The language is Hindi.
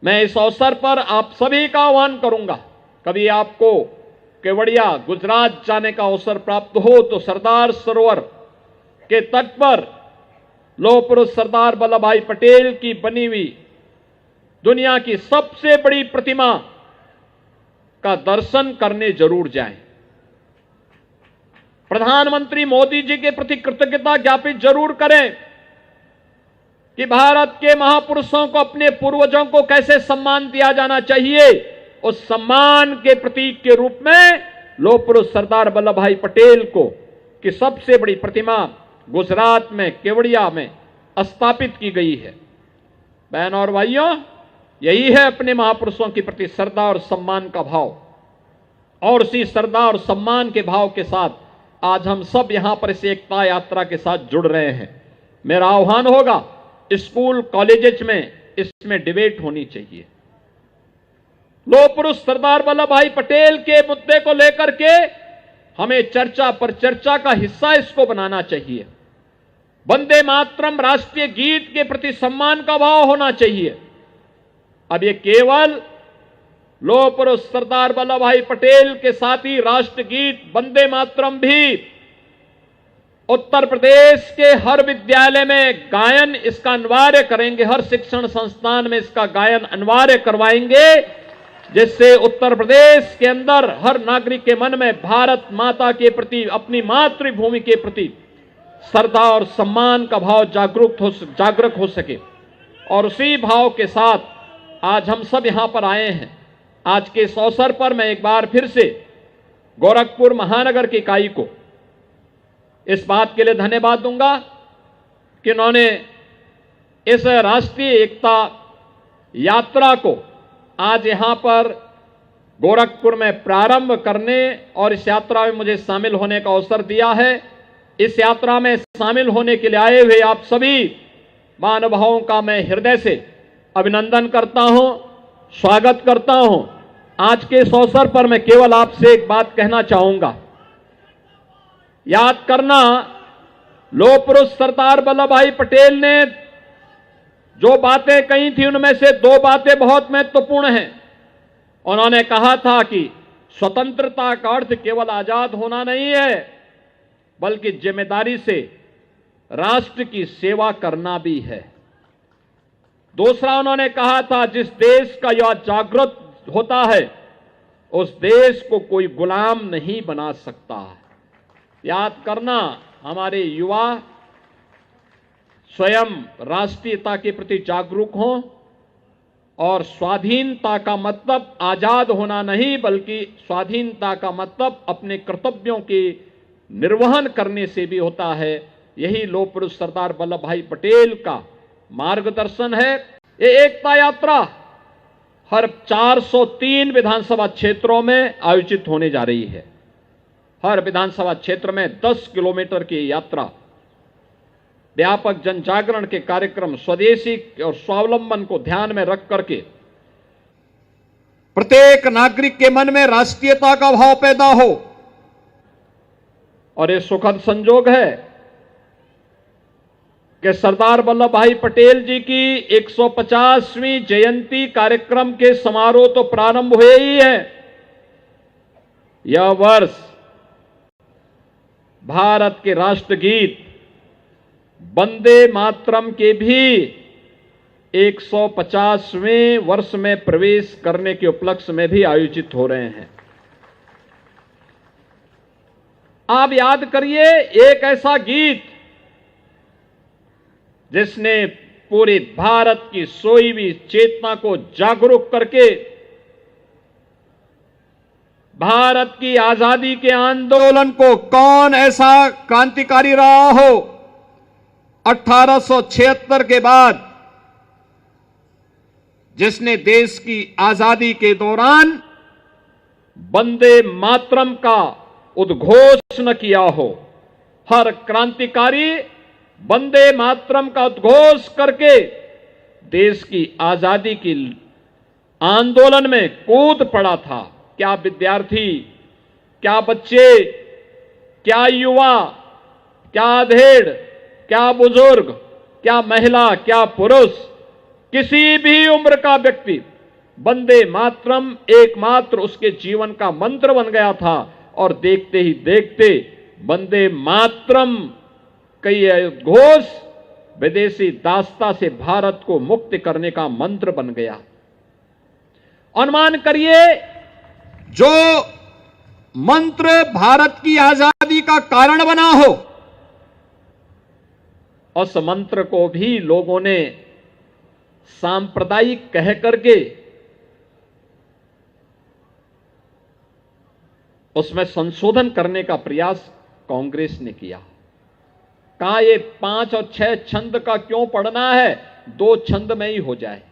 मैं इस अवसर पर आप सभी का आह्वान करूंगा, कभी आपको केवड़िया गुजरात जाने का अवसर प्राप्त हो तो सरदार सरोवर के तट पर लौह पुरुष सरदार वल्लभ भाई पटेल की बनी हुई दुनिया की सबसे बड़ी प्रतिमा का दर्शन करने जरूर जाएं। प्रधानमंत्री मोदी जी के प्रति कृतज्ञता ज्ञापित जरूर करें कि भारत के महापुरुषों को, अपने पूर्वजों को कैसे सम्मान दिया जाना चाहिए, उस सम्मान के प्रतीक के रूप में लौह पुरुष सरदार वल्लभ भाई पटेल को की सबसे बड़ी प्रतिमा गुजरात में केवड़िया में स्थापित की गई है। बहनों और भाइयों, यही है अपने महापुरुषों के प्रति श्रद्धा और सम्मान का भाव। और उसी श्रद्धा और सम्मान के भाव के साथ आज हम सब यहां पर इस एकता यात्रा के साथ जुड़ रहे हैं। मेरा आह्वान होगा, स्कूल कॉलेजेस में इसमें डिबेट होनी चाहिए। लौह पुरुष सरदार वल्लभ भाई पटेल के मुद्दे को लेकर के हमें चर्चा पर चर्चा का हिस्सा इसको बनाना चाहिए। वंदे मातरम राष्ट्रीय गीत के प्रति सम्मान का भाव होना चाहिए। अब ये केवल लौह पुरुष सरदार वल्लभ भाई पटेल के साथ ही राष्ट्रगीत वंदे मातरम भी उत्तर प्रदेश के हर विद्यालय में गायन इसका अनिवार्य करेंगे, हर शिक्षण संस्थान में इसका गायन अनिवार्य करवाएंगे, जिससे उत्तर प्रदेश के अंदर हर नागरिक के मन में भारत माता के प्रति, अपनी मातृभूमि के प्रति श्रद्धा और सम्मान का भाव जागरूक हो सके। और उसी भाव के साथ आज हम सब यहां पर आए हैं। आज के इस अवसर पर मैं एक बार फिर से गोरखपुर महानगर की इकाई को इस बात के लिए धन्यवाद दूंगा कि उन्होंने इस राष्ट्रीय एकता यात्रा को आज यहां पर गोरखपुर में प्रारंभ करने और इस यात्रा में मुझे शामिल होने का अवसर दिया है। इस यात्रा में शामिल होने के लिए आए हुए आप सभी महानुभावों का मैं हृदय से अभिनंदन करता हूं, स्वागत करता हूं। आज के इस अवसर पर मैं केवल आपसे एक बात कहना चाहूंगा। याद करना, लौह पुरुष सरदार वल्लभ भाई पटेल ने जो बातें कही थी उनमें से दो बातें बहुत महत्वपूर्ण हैं। उन्होंने कहा था कि स्वतंत्रता का अर्थ केवल आजाद होना नहीं है, बल्कि जिम्मेदारी से राष्ट्र की सेवा करना भी है। दूसरा उन्होंने कहा था, जिस देश का युवा जागृत होता है उस देश को कोई गुलाम नहीं बना सकता। याद करना, हमारे युवा स्वयं राष्ट्रीयता के प्रति जागरूक हों और स्वाधीनता का मतलब आजाद होना नहीं, बल्कि स्वाधीनता का मतलब अपने कर्तव्यों के निर्वहन करने से भी होता है। यही लौह पुरुष सरदार वल्लभ भाई पटेल का मार्गदर्शन है। ये एकता यात्रा हर 403 विधानसभा क्षेत्रों में आयोजित होने जा रही है। हर विधानसभा क्षेत्र में 10 किलोमीटर की यात्रा, व्यापक जन जागरण के कार्यक्रम, स्वदेशी और स्वावलंबन को ध्यान में रख करके प्रत्येक नागरिक के मन में राष्ट्रीयता का भाव पैदा हो। और ये सुखद संजोग है कि सरदार वल्लभ भाई पटेल जी की 150वीं जयंती कार्यक्रम के समारोह तो प्रारंभ हुए ही है। यह वर्ष भारत के राष्ट्रगीत वंदे मातरम के भी 150वें वर्ष में प्रवेश करने के उपलक्ष्य में भी आयोजित हो रहे हैं। आप याद करिए, एक ऐसा गीत जिसने पूरे भारत की सोई हुई चेतना को जागरूक करके भारत की आजादी के आंदोलन को, कौन ऐसा क्रांतिकारी रहा हो 1876 के बाद जिसने देश की आजादी के दौरान वंदे मातरम का उद्घोष न किया हो। हर क्रांतिकारी वंदे मातरम का उद्घोष करके देश की आजादी की आंदोलन में कूद पड़ा था। क्या विद्यार्थी, क्या बच्चे, क्या युवा, क्या अधेड़, क्या बुजुर्ग, क्या महिला, क्या पुरुष, किसी भी उम्र का व्यक्ति वंदे मातरम एकमात्र उसके जीवन का मंत्र बन गया था और देखते ही देखते वंदे मातरम कई घोष विदेशी दासता से भारत को मुक्त करने का मंत्र बन गया। अनुमान करिए जो मंत्र भारत की आजादी का कारण बना हो, उस मंत्र को भी लोगों ने सांप्रदायिक कह करके उसमें संशोधन करने का प्रयास कांग्रेस ने किया। कहा ये 5 और 6 छंद का क्यों पढ़ना है, 2 छंद में ही हो जाए।